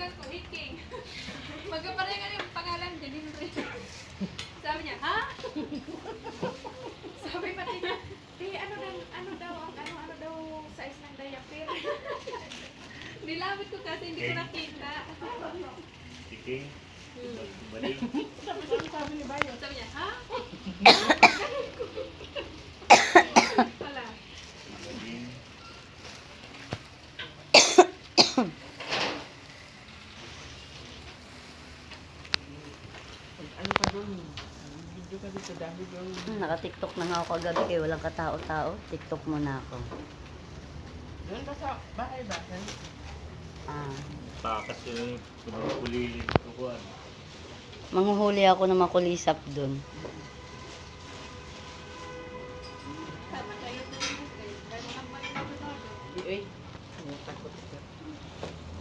tinawagan ko, Iking. Magkapareha yung pangalan, delivery. Sabi niya, ha? Sabi pa niya, ano daw size ng diaper. Nilapit ko kasi hindi ko nakita. Iking. Balik. Sabi ni Bayo. Sabi niya, ha? Wala. Magaling. Ano ka doon? Video ka dito dahil doon. Naka-tiktok na nga ako kagabi kaya walang katao-tao. Tiktok muna ako. Doon ka sa bahay ba? Ah, Takas yung kulili. Kukuhan. manghuhuli ako ng makulisap dun. Ay, takot ka.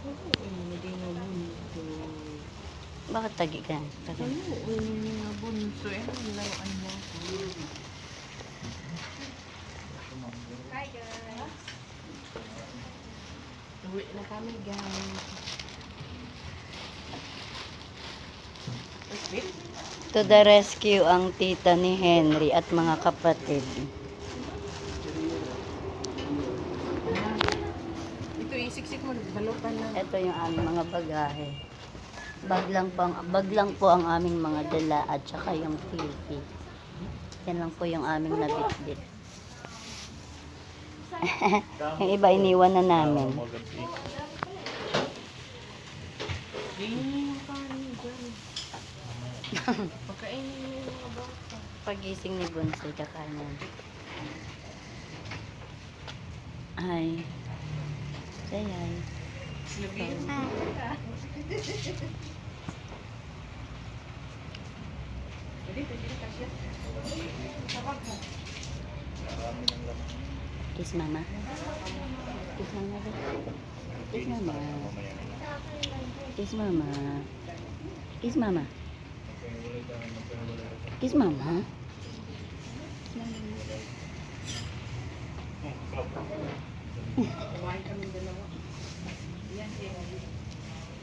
Oo, hindi nga bunso. Bakit tagi ka? Ano? Hindi nga bunso. Eh, nilaruan mo. Hi guys. Uwi na kami, guys. Wait. To the rescue ang tita ni Henry at mga kapatid. Ito, isiksik mo. Balutan na. Ito yung aming mga bagahe. Bag lang po ang aming mga dala at saka yung pilpi. Yan lang po yung aming nabitbit. Yung iba iniwan na namin. Tingin yung kanin dyan. Pagkainin mo yung mga bata. Pagising ni Bunsoy, kakanan. Ay. Say hi. Sabihin mo. Pwede ka siya. Tawag mo. Kiss mama. Kiss mama. Kiss mama. Kiss mama. Kiss mama. Kiss mama. Kumain kami dalawa. Yan,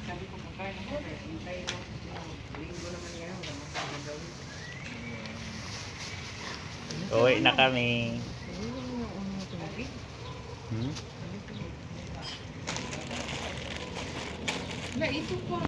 sabi ko pagkain ako. Hintayin mo. Linggo naman yan. Masabi daw. Uwi na kami. Na ito po.